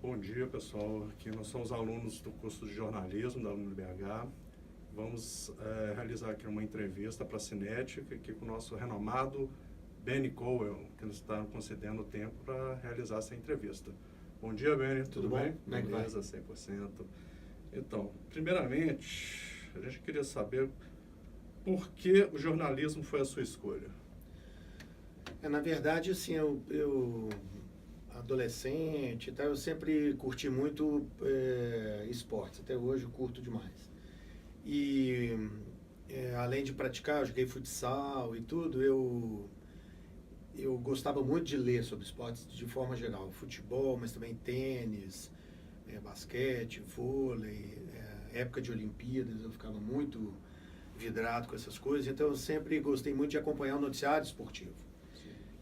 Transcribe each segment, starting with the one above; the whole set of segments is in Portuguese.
Bom dia, pessoal. Aqui nós somos alunos do curso de jornalismo da UniBH. Vamos realizar aqui uma entrevista para a Cinética aqui com o nosso renomado Benny Cowell, que nos está concedendo o tempo para realizar essa entrevista. Bom dia, Benny. Tudo bem? Como é que vai? Beleza, 100%. Então, primeiramente, a gente queria saber por que o jornalismo foi a sua escolha. Na verdade, assim, eu adolescente e tal, eu sempre curti muito esportes. Até hoje eu curto demais. E além de praticar, eu joguei futsal e tudo, eu gostava muito de ler sobre esportes de forma geral. Futebol, mas também tênis, basquete, vôlei, época de Olimpíadas, eu ficava muito vidrado com essas coisas. Então eu sempre gostei muito de acompanhar o noticiário esportivo.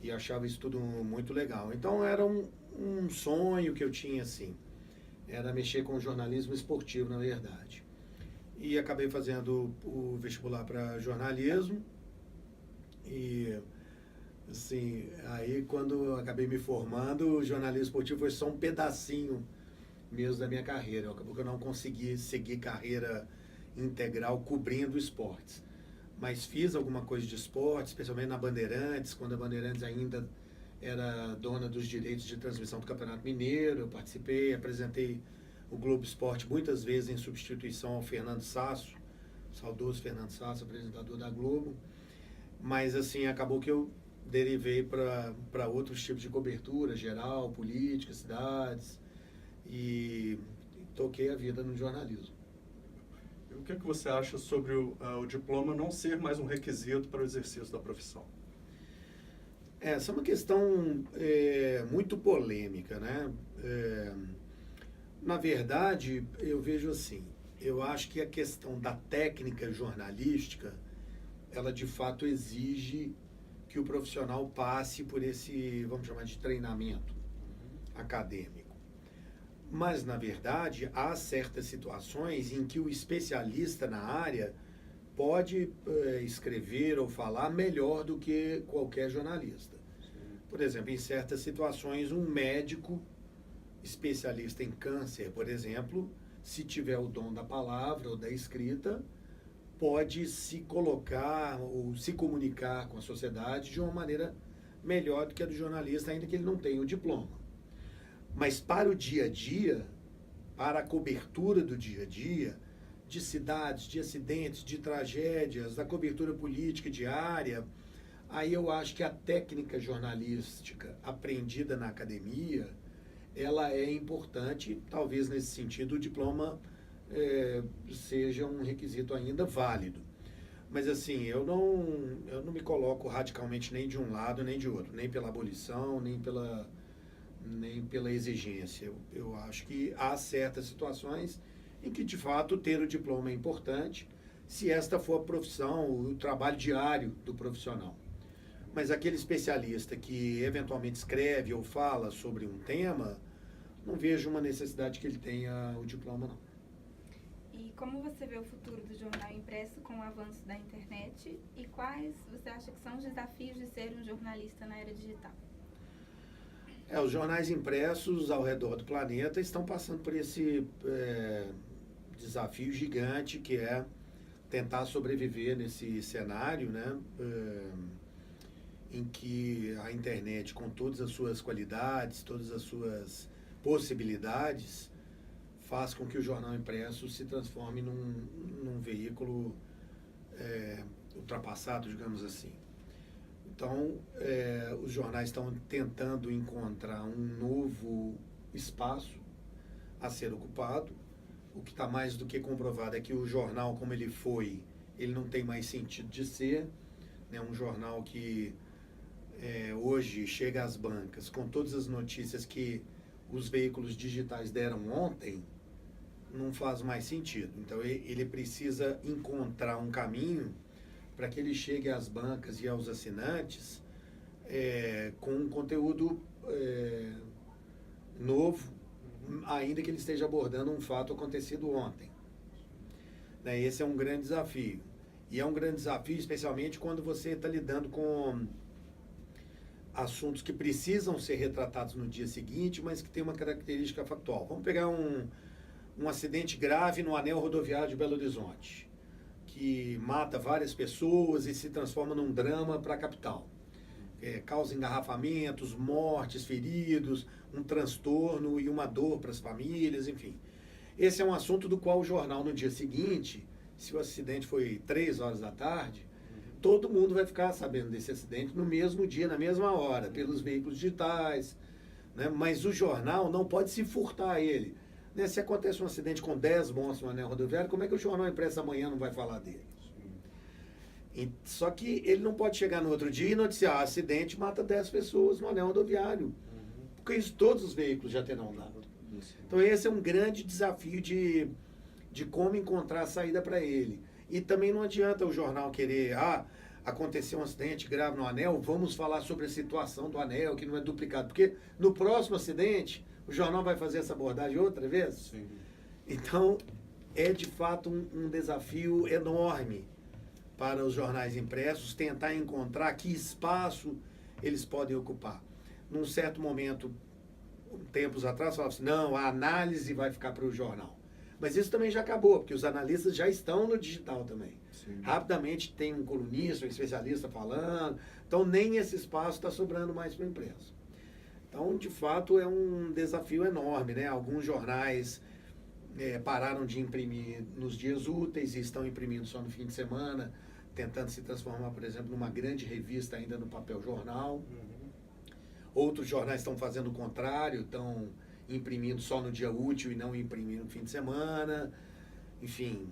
E achava isso tudo muito legal. Então era um sonho que eu tinha, assim. Era mexer com o jornalismo esportivo, na verdade. E acabei fazendo o vestibular para jornalismo. E, assim, aí quando eu acabei me formando, o jornalismo esportivo foi só um pedacinho mesmo da minha carreira. Acabou que eu não consegui seguir carreira integral cobrindo esportes. Mas fiz alguma coisa de esporte, especialmente na Bandeirantes, quando a Bandeirantes ainda era dona dos direitos de transmissão do Campeonato Mineiro. Eu participei, apresentei o Globo Esporte muitas vezes em substituição ao Fernando Sasso, saudoso Fernando Sasso, apresentador da Globo. Mas assim, acabou que eu derivei para outros tipos de cobertura, geral, política, cidades, e toquei a vida no jornalismo. O que você acha sobre o diploma não ser mais um requisito para o exercício da profissão? Essa é uma questão muito polêmica, né? Na verdade, eu vejo assim, eu acho que a questão da técnica jornalística, ela de fato exige que o profissional passe por esse, vamos chamar de treinamento acadêmico. Mas, na verdade, há certas situações em que o especialista na área pode escrever ou falar melhor do que qualquer jornalista. Por exemplo, em certas situações, um médico especialista em câncer, por exemplo, se tiver o dom da palavra ou da escrita, pode se colocar ou se comunicar com a sociedade de uma maneira melhor do que a do jornalista, ainda que ele não tenha o diploma. Mas para o dia a dia, para a cobertura do dia a dia, de cidades, de acidentes, de tragédias, da cobertura política diária, aí eu acho que a técnica jornalística aprendida na academia, ela é importante. Talvez nesse sentido o diploma seja um requisito ainda válido. Mas assim, eu não me coloco radicalmente nem de um lado nem de outro, nem pela abolição, nem pela exigência. Eu acho que há certas situações em que, de fato, ter o diploma é importante, se esta for a profissão, o trabalho diário do profissional. Mas aquele especialista que eventualmente escreve ou fala sobre um tema, não vejo uma necessidade que ele tenha o diploma, não. E como você vê o futuro do jornal impresso com o avanço da internet, e quais você acha que são os desafios de ser um jornalista na era digital? Os jornais impressos ao redor do planeta estão passando por esse desafio gigante, que é tentar sobreviver nesse cenário, né, em que a internet, com todas as suas qualidades, todas as suas possibilidades, faz com que o jornal impresso se transforme num veículo ultrapassado, digamos assim. Então, os jornais estão tentando encontrar um novo espaço a ser ocupado. O que está mais do que comprovado é que o jornal, como ele foi, ele não tem mais sentido de ser. Né? Um jornal que hoje chega às bancas com todas as notícias que os veículos digitais deram ontem, não faz mais sentido. Então, ele precisa encontrar um caminho para que ele chegue às bancas e aos assinantes com um conteúdo novo, ainda que ele esteja abordando um fato acontecido ontem. Né? Esse é um grande desafio. E é um grande desafio, especialmente quando você está lidando com assuntos que precisam ser retratados no dia seguinte, mas que tem uma característica factual. Vamos pegar um acidente grave no anel rodoviário de Belo Horizonte, que mata várias pessoas e se transforma num drama para a capital. Causa engarrafamentos, mortes, feridos, um transtorno e uma dor para as famílias, enfim. Esse é um assunto do qual o jornal, no dia seguinte, se o acidente foi 3 horas da tarde, todo mundo vai ficar sabendo desse acidente no mesmo dia, na mesma hora, pelos veículos digitais, né? Mas o jornal não pode se furtar a ele. Né? Se acontece um acidente com 10 mortos no anel rodoviário, como é que o jornal impresso amanhã não vai falar dele? Só que ele não pode chegar no outro dia e noticiar: acidente mata 10 pessoas no anel rodoviário. Porque isso todos os veículos já terão dado. Então esse é um grande desafio de como encontrar a saída para ele. E também não adianta o jornal querer, aconteceu um acidente grave no anel, vamos falar sobre a situação do anel, que não é duplicado. Porque no próximo acidente, o jornal vai fazer essa abordagem outra vez. Sim. Então, é de fato um desafio enorme para os jornais impressos tentar encontrar que espaço eles podem ocupar. Num certo momento, tempos atrás, falava assim, não, a análise vai ficar para o jornal. Mas isso também já acabou, porque os analistas já estão no digital também. Sim. Rapidamente tem um colunista, um especialista falando, então nem esse espaço está sobrando mais para o impresso. Então, de fato, é um desafio enorme, né? Alguns jornais pararam de imprimir nos dias úteis e estão imprimindo só no fim de semana, tentando se transformar, por exemplo, numa grande revista ainda no papel jornal. Outros jornais estão fazendo o contrário, estão imprimindo só no dia útil e não imprimindo no fim de semana. Enfim,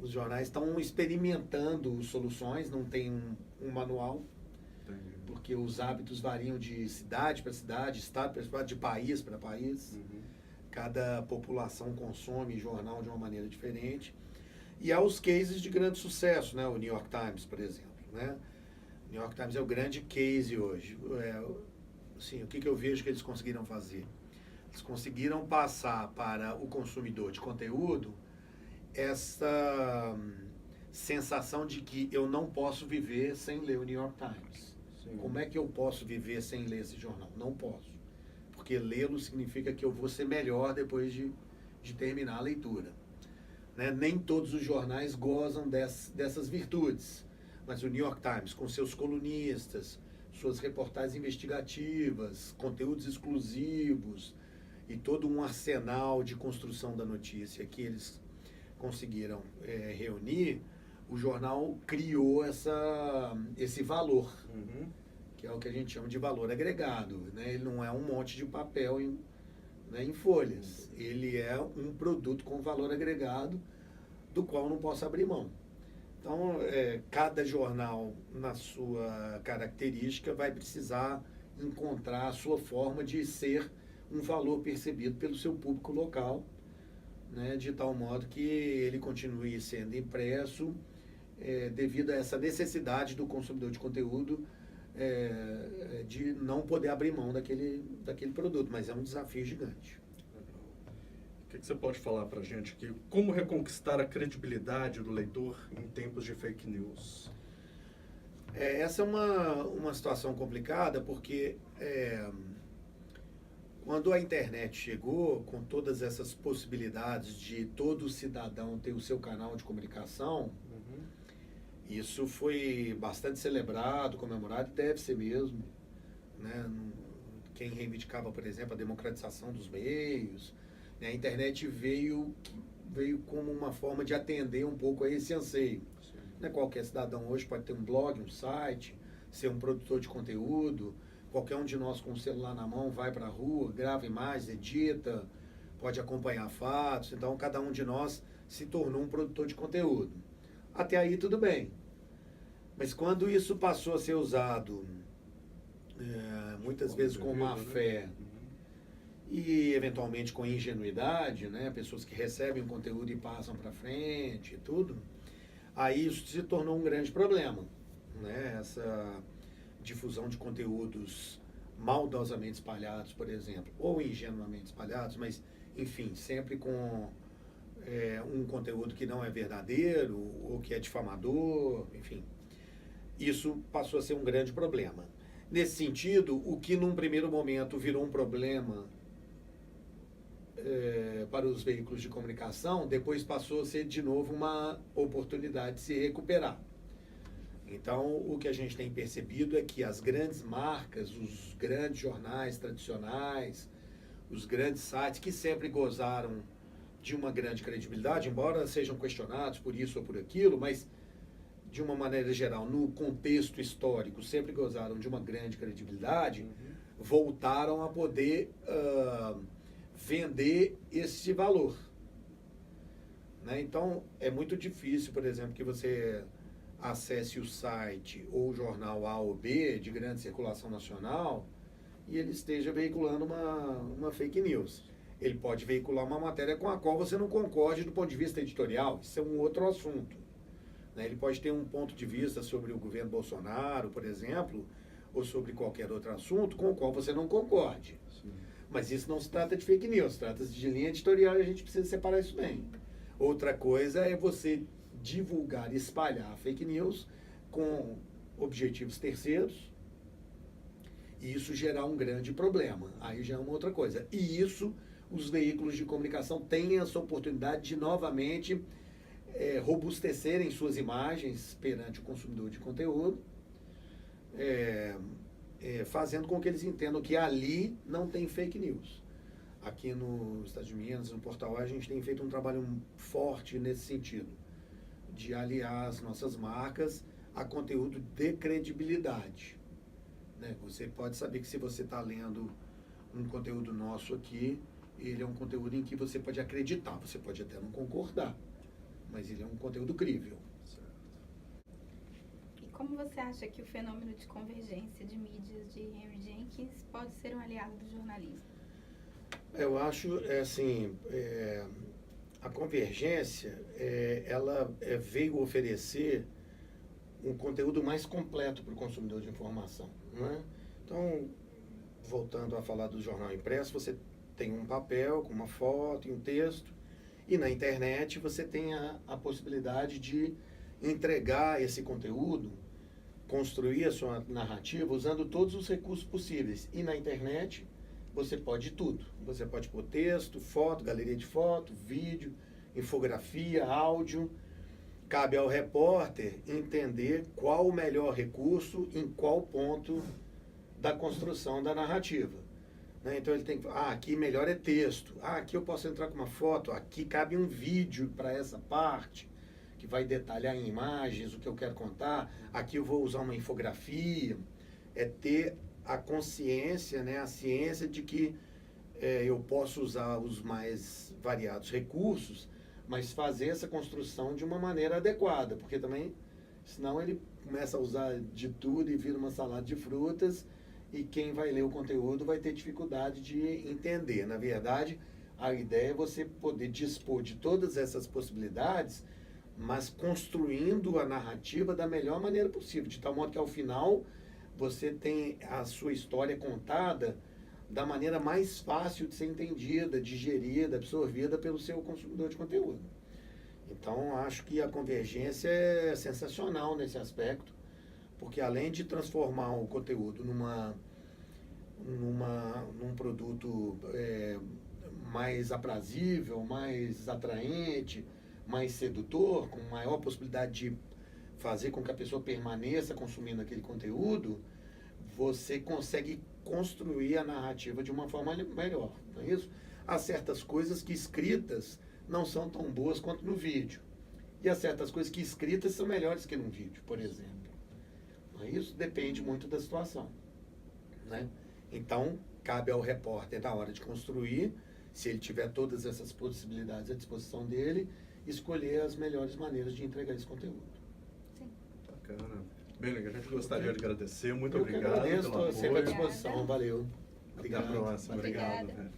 os jornais estão experimentando soluções, não tem um manual, porque os hábitos variam de cidade para cidade, estado para estado, de país para país. Cada população consome jornal de uma maneira diferente. E há os cases de grande sucesso, né? O New York Times, por exemplo, né? O New York Times é o grande case hoje. Assim, o que eu vejo que eles conseguiram fazer? Eles conseguiram passar para o consumidor de conteúdo essa sensação de que eu não posso viver sem ler o New York Times. Sim. Como é que eu posso viver sem ler esse jornal? Não posso. Porque lê-lo significa que eu vou ser melhor depois de terminar a leitura. Né? Nem todos os jornais gozam dessas virtudes. Mas o New York Times, com seus colunistas, suas reportagens investigativas, conteúdos exclusivos e todo um arsenal de construção da notícia que eles conseguiram reunir, o jornal criou esse valor, que é o que a gente chama de valor agregado. Né? Ele não é um monte de papel em folhas. Ele é um produto com valor agregado do qual não posso abrir mão. Então, cada jornal, na sua característica, vai precisar encontrar a sua forma de ser um valor percebido pelo seu público local, né, de tal modo que ele continue sendo impresso devido a essa necessidade do consumidor de conteúdo de não poder abrir mão daquele produto, mas é um desafio gigante. O que você pode falar para a gente aqui? Como reconquistar a credibilidade do leitor em tempos de fake news? Essa é uma situação complicada, porque quando a internet chegou, com todas essas possibilidades de todo cidadão ter o seu canal de comunicação, isso foi bastante celebrado, comemorado, e deve ser mesmo. Né? Quem reivindicava, por exemplo, a democratização dos meios, né? A internet veio como uma forma de atender um pouco a esse anseio. Né? Qualquer cidadão hoje pode ter um blog, um site, ser um produtor de conteúdo. Qualquer um de nós com o celular na mão vai para a rua, grava imagens, edita, pode acompanhar fatos. Então, cada um de nós se tornou um produtor de conteúdo. Até aí, tudo bem. Mas quando isso passou a ser usado, muitas vezes com má fé, e eventualmente com ingenuidade, né? Pessoas que recebem o conteúdo e passam para frente e tudo, aí isso se tornou um grande problema. Né? Essa difusão de conteúdos maldosamente espalhados, por exemplo, ou ingenuamente espalhados, mas, enfim, sempre com um conteúdo que não é verdadeiro, ou que é difamador, enfim. Isso passou a ser um grande problema. Nesse sentido, o que num primeiro momento virou um problema para os veículos de comunicação, depois passou a ser de novo uma oportunidade de se recuperar. Então, o que a gente tem percebido é que as grandes marcas, os grandes jornais tradicionais, os grandes sites que sempre gozaram de uma grande credibilidade, embora sejam questionados por isso ou por aquilo, mas de uma maneira geral, no contexto histórico, sempre gozaram de uma grande credibilidade, voltaram a poder vender esse valor. Né? Então, é muito difícil, por exemplo, que você acesse o site ou o jornal A ou B de grande circulação nacional e ele esteja veiculando uma fake news. Ele pode veicular uma matéria com a qual você não concorde do ponto de vista editorial, isso é um outro assunto. Né? Ele pode ter um ponto de vista sobre o governo Bolsonaro, por exemplo, ou sobre qualquer outro assunto com o qual você não concorde. Sim. Mas isso não se trata de fake news, trata-se de linha editorial e a gente precisa separar isso bem. Outra coisa é você divulgar, espalhar fake news com objetivos terceiros e isso gerar um grande problema. Aí já é uma outra coisa. E isso, os veículos de comunicação têm essa oportunidade de novamente robustecerem suas imagens perante o consumidor de conteúdo, fazendo com que eles entendam que ali não tem fake news. Aqui no Estado de Minas, no Portal A, a gente tem feito um trabalho forte nesse sentido, de aliar as nossas marcas a conteúdo de credibilidade. Né? Você pode saber que se você está lendo um conteúdo nosso aqui, ele é um conteúdo em que você pode acreditar, você pode até não concordar, mas ele é um conteúdo crível. E como você acha que o fenômeno de convergência de mídias de Henry Jenkins pode ser um aliado do jornalismo? Eu acho, a convergência, ela veio oferecer um conteúdo mais completo para o consumidor de informação. Não é? Então, voltando a falar do jornal impresso, você tem um papel com uma foto e um texto, e na internet você tem a possibilidade de entregar esse conteúdo, construir a sua narrativa usando todos os recursos possíveis. E na internet você pode tudo. Você pode pôr texto, foto, galeria de foto, vídeo, infografia, áudio. Cabe ao repórter entender qual o melhor recurso em qual ponto da construção da narrativa. Né? Então ele tem que aqui melhor é texto. Aqui eu posso entrar com uma foto. Aqui cabe um vídeo para essa parte, que vai detalhar em imagens o que eu quero contar. Aqui eu vou usar uma infografia. É ter a consciência, né, a ciência de que eu posso usar os mais variados recursos, mas fazer essa construção de uma maneira adequada, porque também, senão ele começa a usar de tudo e vira uma salada de frutas, e quem vai ler o conteúdo vai ter dificuldade de entender. Na verdade, a ideia é você poder dispor de todas essas possibilidades, mas construindo a narrativa da melhor maneira possível, de tal modo que ao final você tem a sua história contada da maneira mais fácil de ser entendida, digerida, absorvida pelo seu consumidor de conteúdo. Então, acho que a convergência é sensacional nesse aspecto, porque além de transformar o conteúdo num produto mais aprazível, mais atraente, mais sedutor, com maior possibilidade de fazer com que a pessoa permaneça consumindo aquele conteúdo, você consegue construir a narrativa de uma forma melhor, não é isso? Há certas coisas que escritas não são tão boas quanto no vídeo. E há certas coisas que escritas são melhores que no vídeo, por exemplo. Não é isso? Depende muito da situação. Né? Então, cabe ao repórter, na hora de construir, se ele tiver todas essas possibilidades à disposição dele, escolher as melhores maneiras de entregar esse conteúdo. Sim. Bacana. Bem, a gente gostaria de agradecer. Muito Eu obrigado. Eu agradeço, pelo estou sempre à apoio. disposição. Valeu. Até a próxima. Obrigada. Obrigado.